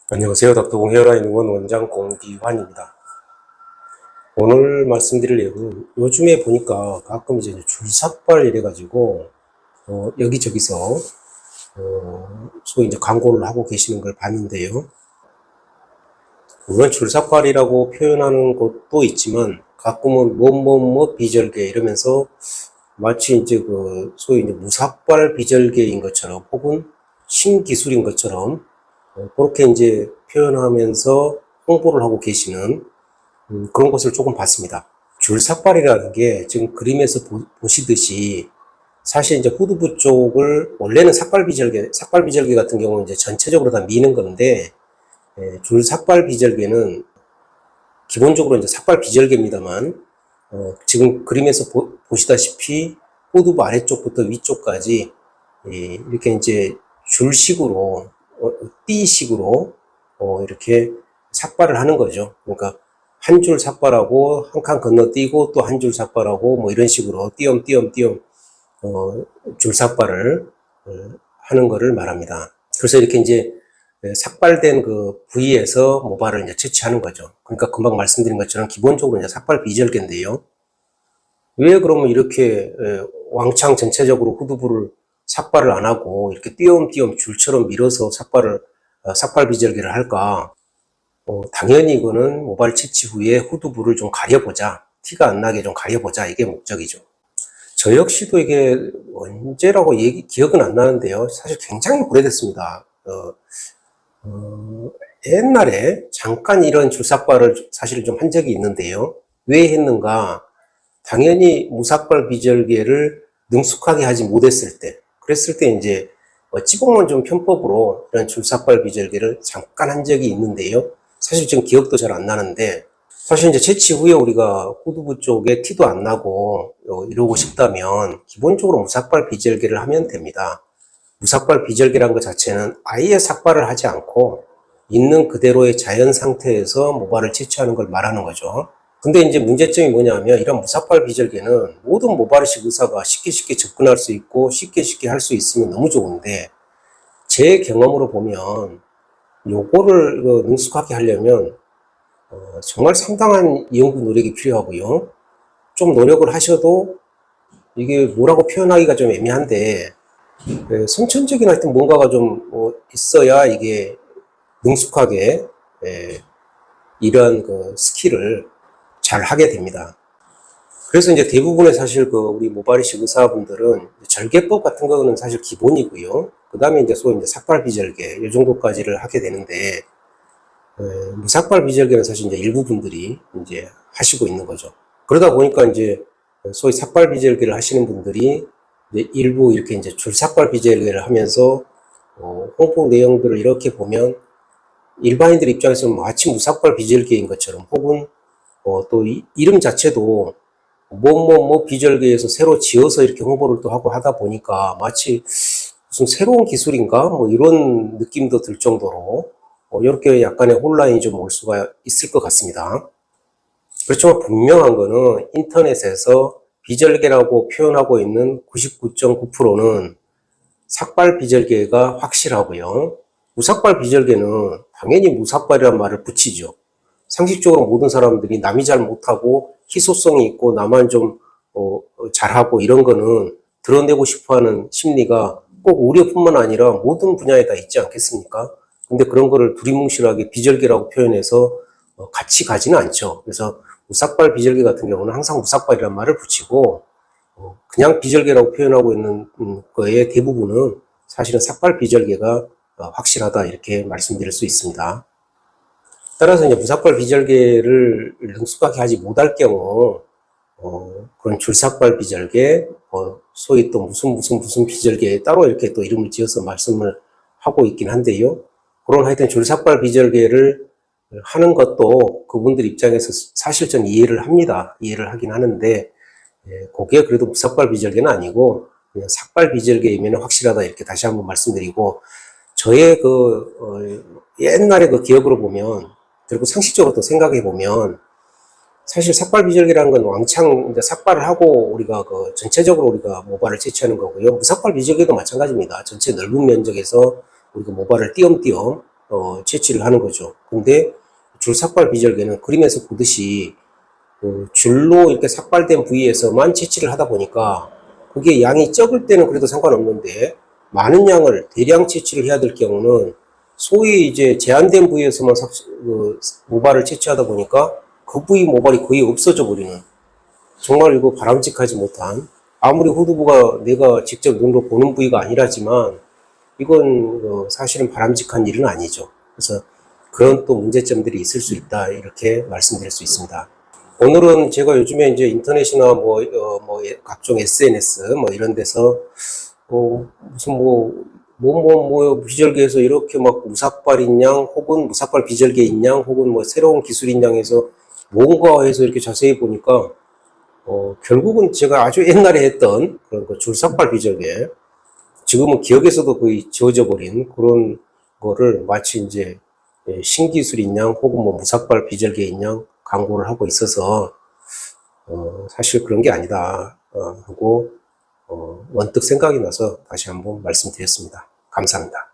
안녕하세요. 닥터공 헤어라인 응원 원장 공기환입니다. 오늘 말씀드릴 내용은 요즘에 보니까 가끔 이제 줄삭발 이래가지고 여기저기서 소위 이제 광고를 하고 계시는 걸 봤는데요. 물론 줄삭발이라고 표현하는 곳도 있지만 가끔은 뭐뭐뭐 비절개 이러면서 마치 이제 그 소위 이제 무삭발 비절개인 것처럼 혹은 신기술인 것처럼 그렇게 이제 표현하면서 홍보를 하고 계시는 그런 것을 조금 봤습니다. 줄삭발이라는 게 지금 그림에서 보시듯이 사실 이제 후두부 쪽을 원래는 삭발비절개 같은 경우는 이제 전체적으로 다 미는 건데 줄삭발비절개는 기본적으로 이제 삭발비절개입니다만 지금 그림에서 보시다시피 후두부 아래쪽부터 위쪽까지 이렇게 이제 줄식으로 띠식으로 이렇게 삭발을 하는 거죠. 그러니까 한 줄 삭발하고 한 칸 건너뛰고 또 한 줄 삭발하고 뭐 이런 식으로 띄엄띄엄띄엄 줄 삭발을 하는 것을 말합니다. 그래서 이렇게 이제 삭발된 그 부위에서 모발을 이제 채취하는 거죠. 그러니까 금방 말씀드린 것처럼 기본적으로 이제 삭발 비절개인데요. 왜 그러면 이렇게 왕창 전체적으로 후두부를 삭발을 안 하고 이렇게 띄엄띄엄 줄처럼 밀어서 삭발 비절개를 할까? 당연히 이거는 모발 채취 후에 후두부를 좀 가려보자. 티가 안 나게 좀 가려보자. 이게 목적이죠. 저 역시도 이게 언제라고 기억은 안 나는데요. 사실 굉장히 오래됐습니다. 옛날에 잠깐 이런 줄삭발을 사실 좀 한 적이 있는데요. 왜 했는가? 당연히 무삭발 비절개를 능숙하게 하지 못했을 때, 그랬을 때 이제 찌봉만 좀 편법으로 이런 줄삭발 비절개를 잠깐 한 적이 있는데요. 사실 지금 기억도 잘 안 나는데, 사실 이제 채취 후에 우리가 후두부 쪽에 티도 안 나고 이러고 싶다면 기본적으로 무삭발 비절개를 하면 됩니다. 무삭발 비절개라는 것 자체는 아예 삭발을 하지 않고 있는 그대로의 자연 상태에서 모발을 채취하는 걸 말하는 거죠. 근데 이제 문제점이 뭐냐면 이런 무삭발 비절개는 모든 모발이식 의사가 쉽게 접근할 수 있고 쉽게 할 수 있으면 너무 좋은데, 제 경험으로 보면 요거를 능숙하게 하려면 정말 상당한 이연구 노력이 필요하고요. 좀 노력을 하셔도 이게 뭐라고 표현하기가 좀 애매한데, 선천적인 하여튼 뭔가가 좀 있어야 이게 능숙하게 이러한 그 스킬을 잘 하게 됩니다. 그래서 이제 대부분의 사실 우리 모발이식 의사분들은 절개법 같은 거는 사실 기본이고요. 그 다음에 이제 소위 이제 삭발 비절개, 이 정도까지를 하게 되는데, 무삭발 비절개는 사실 이제 일부 분들이 이제 하시고 있는 거죠. 그러다 보니까 이제 소위 삭발 비절개를 하시는 분들이 이제 일부 이렇게 이제 줄삭발 비절개를 하면서 홍보 내용들을 이렇게 보면 일반인들 입장에서는 마치 무삭발 비절개인 것처럼, 혹은 또 이름 자체도 뭐 비절개에서 새로 지어서 이렇게 홍보를 또 하고 하다 보니까 마치 무슨 새로운 기술인가 뭐 이런 느낌도 들 정도로 이렇게 약간의 혼란이 좀 올 수가 있을 것 같습니다. 그렇지만 분명한 거는 인터넷에서 비절개라고 표현하고 있는 99.9%는 삭발 비절개가 확실하고요. 무삭발 비절개는 당연히 무삭발이라는 말을 붙이죠. 상식적으로 모든 사람들이 남이 잘 못하고 희소성이 있고 나만 좀 잘하고 이런 거는 드러내고 싶어하는 심리가 꼭 의료뿐만 아니라 모든 분야에 다 있지 않겠습니까? 근데 그런 거를 두리뭉실하게 비절개라고 표현해서 같이 가지는 않죠. 그래서 무삭발 비절개 같은 경우는 항상 무삭발이라는 말을 붙이고 그냥 비절개라고 표현하고 있는 거의 대부분은 사실은 삭발 비절개가 확실하다, 이렇게 말씀드릴 수 있습니다. 따라서 이제 무삭발 비절개를 능숙하게 하지 못할 경우 그런 줄삭발 비절개, 소위 또 무슨 비절개 따로 이렇게 또 이름을 지어서 말씀을 하고 있긴 한데요. 그런 하여튼 줄삭발 비절개를 하는 것도 그분들 입장에서 사실 좀 이해를 합니다. 이해를 하긴 하는데, 그게 그래도 무삭발 비절개는 아니고 그냥 삭발 비절개이면 확실하다, 이렇게 다시 한번 말씀드리고, 저의 옛날에 그 기억으로 보면, 그리고 상식적으로 또 생각해 보면, 사실 삭발 비절개라는 건 왕창 이제 삭발을 하고 우리가 전체적으로 우리가 모발을 채취하는 거고요. 무삭발 비절개도 마찬가지입니다. 전체 넓은 면적에서 우리가 모발을 띄엄띄엄 채취를 하는 거죠. 근데 줄삭발 비절개는 그림에서 보듯이 줄로 이렇게 삭발된 부위에서만 채취를 하다 보니까 그게 양이 적을 때는 그래도 상관없는데 많은 양을 대량 채취를 해야 될 경우는 소위 이제 제한된 부위에서만 모발을 채취하다 보니까 그 부위 모발이 거의 없어져 버리는, 정말 이거 바람직하지 못한, 아무리 후두부가 내가 직접 눈으로 보는 부위가 아니라지만 이건 사실은 바람직한 일은 아니죠. 그래서 그런 또 문제점들이 있을 수 있다, 이렇게 말씀드릴 수 있습니다. 오늘은 제가 요즘에 이제 인터넷이나 각종 SNS 이런 데서 무슨 비절개에서 이렇게 막 무삭발인 양 혹은 무삭발 비절개인 양 혹은 새로운 기술인 양에서 뭔가 해서 이렇게 자세히 보니까 결국은 제가 아주 옛날에 했던 그런 줄삭발 비절개, 지금은 기억에서도 거의 지워져 버린 그런 거를 마치 이제 신기술인 양 혹은 무삭발 비절개인 양 광고를 하고 있어서 사실 그런 게 아니다 하고 원뜩 생각이 나서 다시 한번 말씀드렸습니다. 감사합니다.